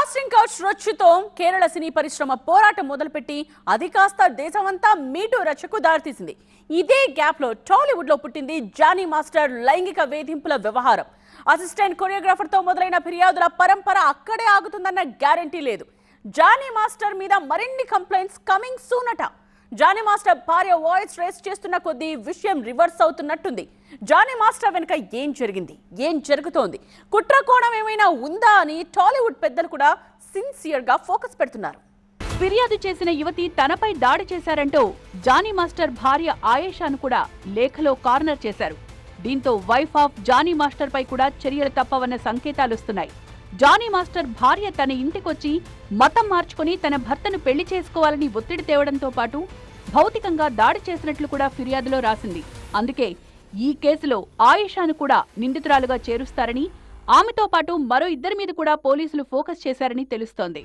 Casting couch రొచ్చుతో Kerala సినీ పరిశ్రమ పోరాటం మొదలుపెట్టి అది కాస్త దేశమంతా మీటూ రచ్చకు దారితీసింది. ఇదే గ్యాప్ లో టాలీవుడ్ లో పుట్టింది జానీ మాస్టర్ లైంగిక వేధింపుల వ్యవహారం. అసిస్టెంట్ కొరియోగ్రాఫర్ తో మొదలైన ఫిర్యాదుల పరంపర అక్కడే ఆగుతుందన్న గ్యారంటీ లేదు. జానీ మాస్టర్ మీద మరిన్ని కంప్లైంట్స్ కమింగ్ సూన్ అట. జానీ మాస్టర్ భార్య వాయిస్ రేస్ చేస్తున్న కొద్దీ విషయం రివర్స్ అవుతున్నట్టుంది. జానీ మాస్టర్ వెనుక ఏం జరిగింది, ఏం జరుగుతోంది, కుట్ర కోణం ఏమైనా ఉందా అని టాలీవుడ్ పెద్దలు కూడా సిన్సియర్ గా ఫోకస్ పెడుతున్నారు. ఫిర్యాదు చేసిన యువతి తనపై దాడి చేశారంటూ జానీ మాస్టర్ భార్య ఆయేషాను కూడా లేఖలో కార్నర్ చేశారు. దీంతో వైఫ్ ఆఫ్ జానీ మాస్టర్ పై కూడా చర్యలు తప్పవన్న సంకేతాలొస్తున్నాయి. జానీ మాస్టర్ భార్య తన ఇంటికొచ్చి మతం మార్చుకుని తన భర్తను పెళ్లి చేసుకోవాలని ఒత్తిడి తేవడంతో పాటు భౌతికంగా దాడి చేసినట్లు కూడా ఫిర్యాదులో రాసింది. అందుకే ఈ కేసులో ఆయేషాను కూడా నిందితురాలుగా చేరుస్తారని, ఆమెతో పాటు మరో ఇద్దరి మీద కూడా పోలీసులు ఫోకస్ చేశారని తెలుస్తోంది.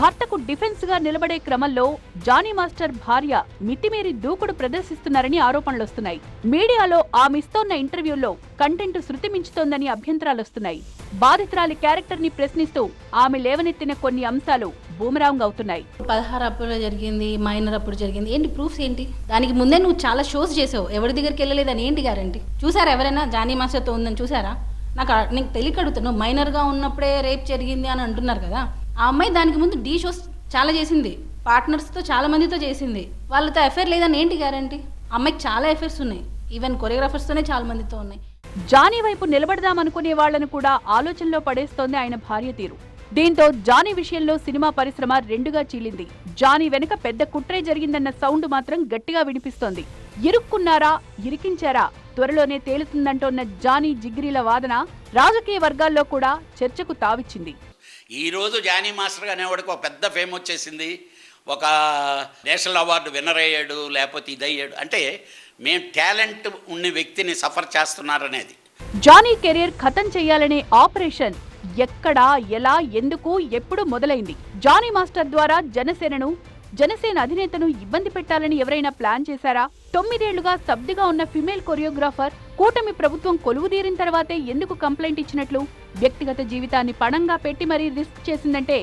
భర్తకు డిఫెన్స్ గా నిలబడే క్రమంలో జానీ మాస్టర్ భార్య మితిమీరి దూకుడు ప్రదర్శిస్తున్నారని ఆరోపణలొస్తున్నాయి. మీడియాలో ఆమెస్తోన్న ఇంటర్వ్యూల్లో కంటెంట్ శృతి మించుతోందని అభ్యంతరాలొస్తున్నాయి. బాధితురాలి క్యారెక్టర్ ని ప్రశ్నిస్తూ ఆమె లేవనెత్తిన కొన్ని అంశాలు బూమరాంగ్ అవుతున్నాయి. 16 అప్పుడు జరిగింది, మైనర్ అప్పుడు జరిగింది, ఏంటి ప్రూఫ్స్ ఏంటి? దానికి ముందే నువ్వు చాలా షోస్ చేసావు, ఎవరి దగ్గరికి వెళ్ళలేదని ఏంటి గ్యారంటీ? చూసారా ఎవరైనా జానీ మాస్టర్తో ఉందని చూసారా? నీకు తెలియక అడుగుతాను. మైనర్గా ఉన్నప్పుడే రేప్ జరిగింది అని అంటున్నారు కదా. ఆ అమ్మాయి దానికి ముందు డీ షోస్ చాలా చేసింది, పార్ట్నర్స్తో చాలా మందితో చేసింది. వాళ్ళతో ఎఫైర్ లేదని ఏంటి గ్యారంటీ? అమ్మాయికి చాలా ఎఫైర్స్ ఉన్నాయి, ఈవెన్ కొరియోగ్రాఫర్స్తోనే చాలా మందితో ఉన్నాయి. జానీ వైపు నిలబడదామనుకునే వాళ్లను కూడా ఆలోచనలో పడేస్తోంది ఆయన భార్య తీరు. దీంతో జానీ విషయంలో సినిమా పరిశ్రమ రెండుగా చీలింది. జానీ వెనుక పెద్ద కుట్రే జరిగిందన్న సౌండ్ మాత్రం గట్టిగా వినిపిస్తోంది. ఇరుక్కున్నారా, ఇరికించారా త్వరలోనే తేలుతుందంటోన్న జానీ జిగ్రీల వాదన రాజకీయ వర్గాల్లో కూడా చర్చకు తావిచ్చింది. ఈరోజు జానీ మాస్టర్ అనేవాడికి ఒక పెద్ద ఫేమ్ వచ్చేసింది, ఒక నేషనల్ అవార్డు విన్నర్ అయ్యాడు, లేకపోతే ఇదయ్యాడు. అంటే మేము టాలెంట్ ఉన్న వ్యక్తిని సఫర్ చేస్తున్నారనేది. జానీ కెరీర్ ఖతం చెయ్యాలనే ఆపరేషన్ ఎక్కడ, ఎలా, ఎందుకు, ఎప్పుడు మొదలైంది? జానీ మాస్టర్ ద్వారా జనసేన అధినేతను ఇబ్బంది పెట్టాలని ఎవరైనా ప్లాన్ చేశారా? 9 ఏళ్లుగా సబ్దిగా ఉన్న ఫిమేల్ కొరియోగ్రాఫర్ కూటమి ప్రభుత్వం కొలువుదీరిన తర్వాతే ఎందుకు కంప్లైంట్ ఇచ్చినట్లు? వ్యక్తిగత జీవితాన్ని పణంగా పెట్టి మరీ రిస్క్ చేసిందంటే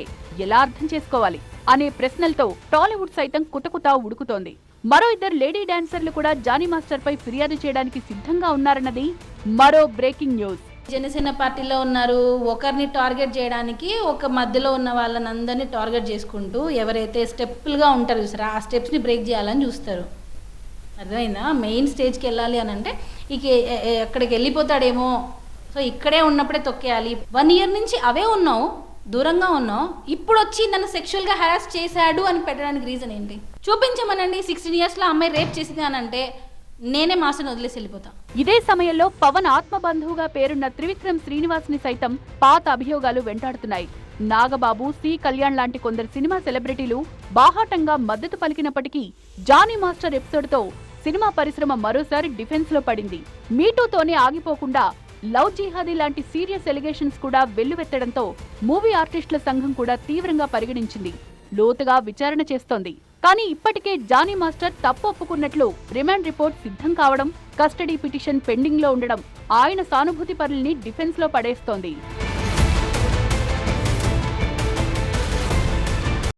ఎలా అర్థం చేసుకోవాలి అనే ప్రశ్నలతో టాలీవుడ్ సైతం కుతకుతా ఉడుకుతోంది. మరో ఇద్దరు లేడీ డాన్సర్లు కూడా జానీ మాస్టర్ పై ఫిర్యాదు చేయడానికి సిద్ధంగా ఉన్నారన్నది మరో బ్రేకింగ్ న్యూస్. జనసేన పార్టీలో ఉన్నారు, ఒకరిని టార్గెట్ చేయడానికి ఒక మధ్యలో ఉన్న వాళ్ళని అందరినీ టార్గెట్ చేసుకుంటూ ఎవరైతే స్టెప్పులుగా ఉంటారో చూసారా, ఆ స్టెప్స్ని బ్రేక్ చేయాలని చూస్తారు. అర్థమైందా? మెయిన్ స్టేజ్కి వెళ్ళాలి అని అంటే ఇక ఎక్కడికి వెళ్ళిపోతాడేమో, సో ఇక్కడే ఉన్నప్పుడే తొక్కేయాలి. 1 ఇయర్ నుంచి అవే ఉన్నావు, దూరంగా ఉన్నావు, ఇప్పుడు వచ్చి నన్ను సెక్షువల్గా హెరాస్ చేశాడు అని పెట్టడానికి రీజన్ ఏంటి? చూపించమనండి. 16 ఇయర్స్లో అమ్మాయి రేప్ చేసింది అని అంటే నేనే మాస్టర్ని వదిలేసి వెళ్ళిపోతా. ఇదే సమయంలో పవన్ ఆత్మబంధువుగా పేరున్న త్రివిక్రమ్ శ్రీనివాస్ ని సైతం పాత అభియోగాలు వెంటాడుతున్నాయి. నాగబాబు, సి కళ్యాణ్ లాంటి కొందరు సినిమా సెలబ్రిటీలు బాహాటంగా మద్దతు పలికినప్పటికీ జానీ మాస్టర్ ఎపిసోడ్ తో సినిమా పరిశ్రమ మరోసారి డిఫెన్స్ లో పడింది. మీటూతోనే ఆగిపోకుండా లవ్ జిహాదీ లాంటి సీరియస్ ఎలిగేషన్స్ కూడా వెల్లువెత్తడంతో మూవీ ఆర్టిస్టుల సంఘం కూడా తీవ్రంగా పరిగణించింది, లోతుగా విచారణ చేస్తోంది. కానీ ఇప్పటికే జానీ మాస్టర్ తప్పు ఒప్పుకున్నట్లు రిమాండ్ రిపోర్ట్ సిద్ధం కావడం, కస్టడీ పిటిషన్ పెండింగ్ లో ఉండడం ఆయన సానుభూతి పరుల్ని డిఫెన్స్ లో పడేస్తోంది.